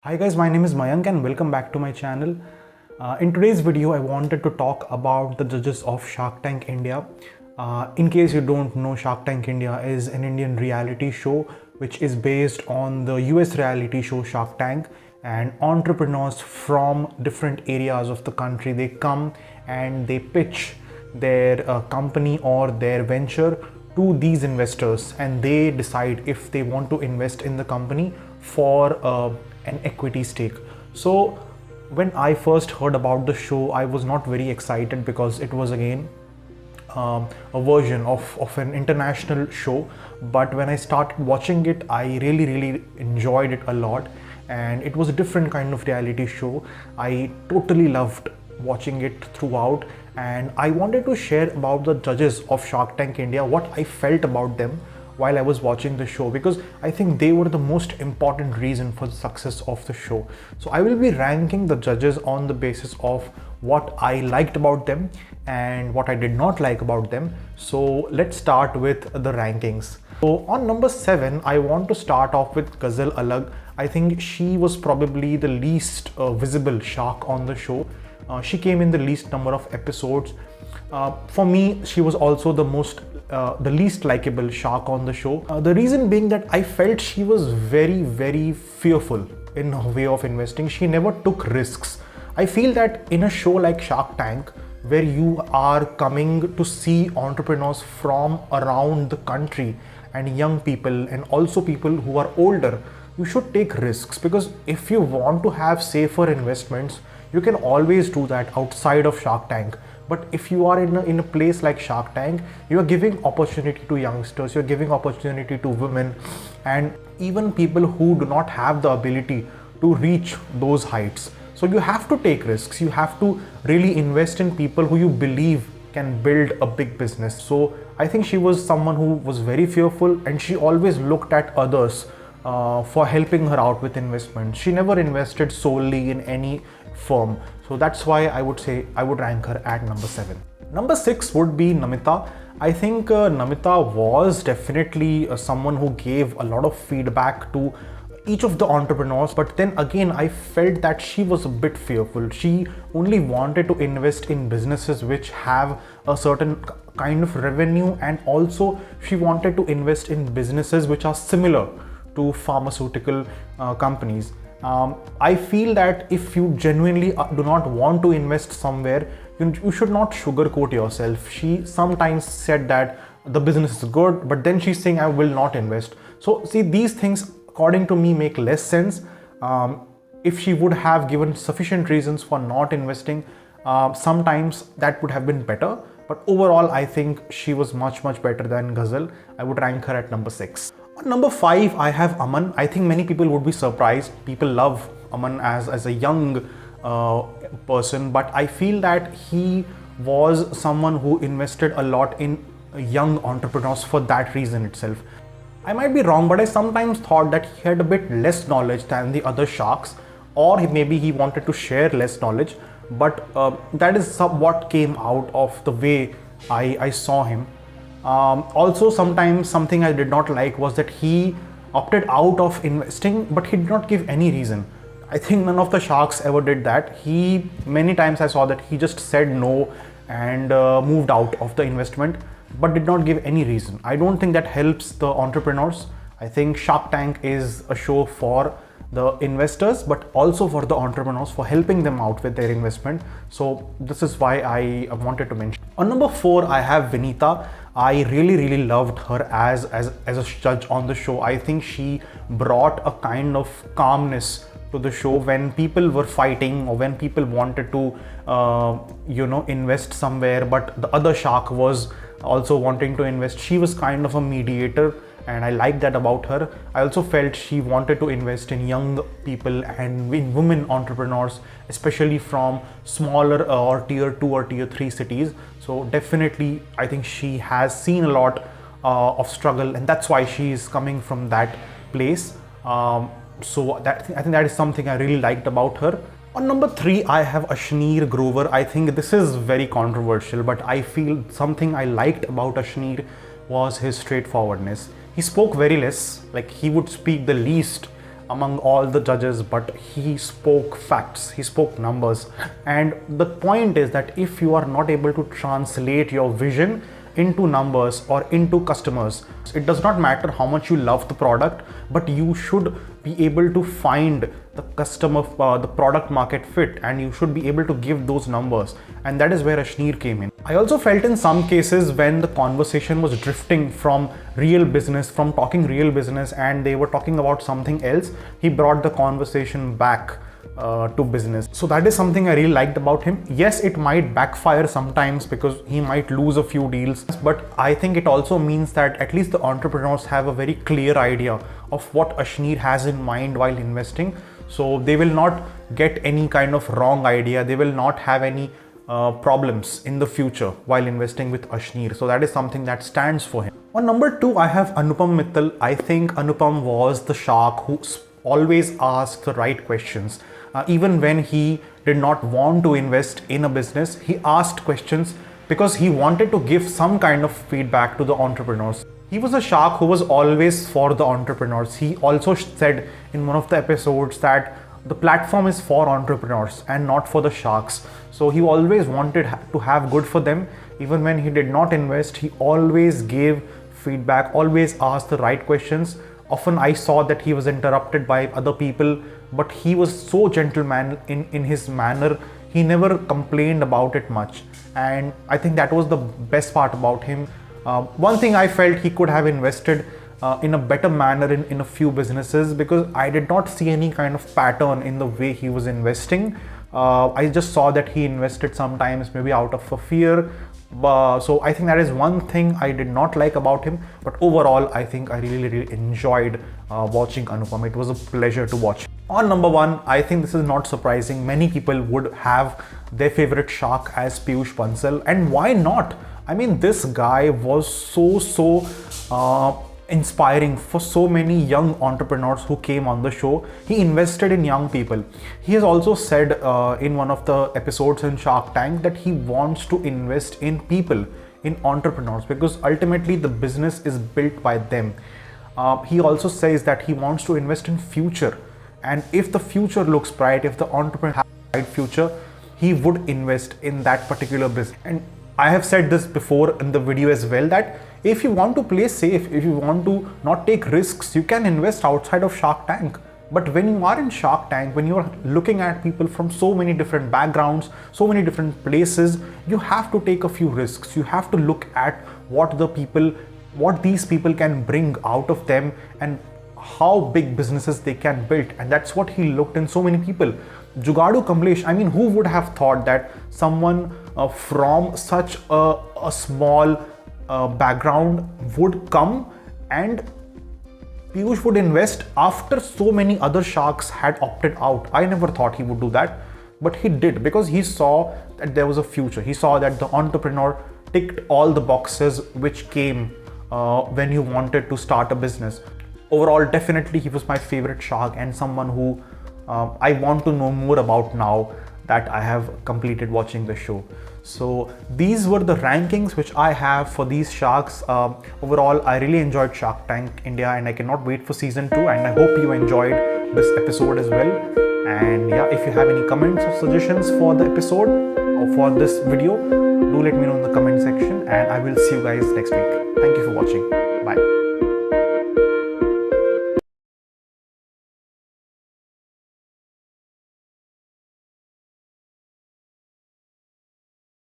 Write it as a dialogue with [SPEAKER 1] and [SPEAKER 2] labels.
[SPEAKER 1] Hi guys, my name is Mayank and welcome back to my channel. In today's video, I wanted to talk about the judges of Shark Tank India. In case you don't know, Shark Tank India is an Indian reality show which is based on the US reality show Shark Tank, and entrepreneurs from different areas of the country, they come and they pitch their company or their venture to these investors, and they decide if they want to invest in the company for an equity stake. So when I first heard about the show, I was not very excited because it was again a version of an international show. But when I started watching it, I really enjoyed it a lot, and it was a different kind of reality show. I totally loved watching it throughout, and I wanted to share about the judges of Shark Tank India, what I felt about them while I was watching the show, because I think they were the most important reason for the success of the show. So I will be ranking the judges on the basis of what I liked about them and what I did not like about them. So let's start with the rankings. So on number 7, I want to start off with Gazelle Ali. I think she was probably the least visible shark on the show. She came in the least number of episodes. For me, she was also the least likable shark on the show. The reason being that I felt she was very fearful in her way of investing. She never took risks. I feel that in a show like Shark Tank, where you are coming to see entrepreneurs from around the country and young people and also people who are older, you should take risks, because if you want to have safer investments, you can always do that outside of Shark Tank. But if you are in a place like Shark Tank, you are giving opportunity to youngsters, you're giving opportunity to women, and even people who do not have the ability to reach those heights. So you have to take risks. You have to really invest in people who you believe can build a big business. So I think she was someone who was very fearful, and she always looked at others for helping her out with investment. She never invested solely in any firm. So that's why I would say I would rank her at number 7. Number 6 would be Namitha. I think Namitha was definitely someone who gave a lot of feedback to each of the entrepreneurs, but then again I felt that she was a bit fearful. She only wanted to invest in businesses which have a certain kind of revenue, and also she wanted to invest in businesses which are similar to pharmaceutical companies. I feel that if you genuinely do not want to invest somewhere, you should not sugarcoat yourself. She sometimes said that the business is good, but then she's saying I will not invest. So see, these things according to me make less sense. If she would have given sufficient reasons for not investing, sometimes that would have been better. But overall, I think she was much better than Ghazal. I would rank her at number 6. On number 5, I have Aman. I think many people would be surprised. People love Aman as a young person, but I feel that he was someone who invested a lot in young entrepreneurs for that reason itself. I might be wrong, but I sometimes thought that he had a bit less knowledge than the other sharks, or maybe he wanted to share less knowledge, but that is what came out of the way I saw him. Also, sometimes something I did not like was that he opted out of investing, but he did not give any reason. I think none of the sharks ever did that. Many times I saw that he just said no and moved out of the investment, but did not give any reason. I don't think that helps the entrepreneurs. I think Shark Tank is a show for the investors, but also for the entrepreneurs, for helping them out with their investment. So this is why I wanted to mention. On number 4, I have Vinita. I really loved her as a judge on the show. I think she brought a kind of calmness to the show when people were fighting, or when people wanted to invest somewhere, but the other shark was also wanting to invest. She was kind of a mediator, and I like that about her. I also felt she wanted to invest in young people and in women entrepreneurs, especially from smaller or tier 2 or tier 3 cities. So definitely I think she has seen a lot of struggle, and that's why she is coming from that place. So I think that is something I really liked about her. On number 3, I have Ashneer Grover. I think this is very controversial, but I feel something I liked about Ashneer was his straightforwardness. He spoke very less, like he would speak the least among all the judges, but he spoke facts, he spoke numbers. And the point is that if you are not able to translate your vision into numbers or into customers, it does not matter how much you love the product, but you should be able to find the customer, the product market fit, and you should be able to give those numbers. And that is where Ashneer came in. I also felt in some cases when the conversation was drifting from real business, from talking real business, and they were talking about something else, he brought the conversation back to business. So that is something I really liked about him. Yes, it might backfire sometimes because he might lose a few deals, but I think it also means that at least the entrepreneurs have a very clear idea of what Ashneer has in mind while investing. So they will not get any kind of wrong idea. They will not have any problems in the future while investing with Ashneer. So that is something that stands for him. On number 2, I have Anupam Mittal. I think Anupam was the shark who always asked the right questions. Even when he did not want to invest in a business, he asked questions because he wanted to give some kind of feedback to the entrepreneurs. He was a shark who was always for the entrepreneurs. He also said in one of the episodes that the platform is for entrepreneurs and not for the sharks. So he always wanted to have good for them. Even when he did not invest, he always gave feedback, always asked the right questions. Often I saw that he was interrupted by other people, but he was so gentleman in his manner. He never complained about it much. And I think that was the best part about him. One thing I felt he could have invested in a better manner in a few businesses, because I did not see any kind of pattern in the way he was investing. I just saw that he invested sometimes maybe out of a fear. So I think that is one thing I did not like about him. But overall, I think I really enjoyed watching Anupam. It was a pleasure to watch. On number 1, I think this is not surprising. Many people would have their favorite shark as Piyush Bansal, and why not? I mean, this guy was so inspiring for so many young entrepreneurs who came on the show. He invested in young people. He has also said in one of the episodes in Shark Tank that he wants to invest in people, in entrepreneurs, because ultimately the business is built by them. He also says that he wants to invest in future, and if the future looks bright, if the entrepreneur has a bright future, he would invest in that particular business. And I have said this before in the video as well, that if you want to play safe, if you want to not take risks, you can invest outside of Shark Tank. But when you are in Shark Tank, when you are looking at people from so many different backgrounds, so many different places, you have to take a few risks. You have to look at what these people can bring out of them and how big businesses they can build. And that's what he looked in so many people. Jugadu Kamlesh, I mean, who would have thought that someone from such a small background would come, and Piyush would invest after so many other sharks had opted out. I never thought he would do that, but he did, because he saw that there was a future. He saw that the entrepreneur ticked all the boxes which came when you wanted to start a business. Overall, definitely he was my favorite shark, and someone who I want to know more about now that I have completed watching the show. So these were the rankings which I have for these sharks. Overall, I really enjoyed Shark Tank India, and I cannot wait for season 2, and I hope you enjoyed this episode as well. And yeah, if you have any comments or suggestions for the episode or for this video, do let me know in the comment section, and I will see you guys next week. Thank you for watching.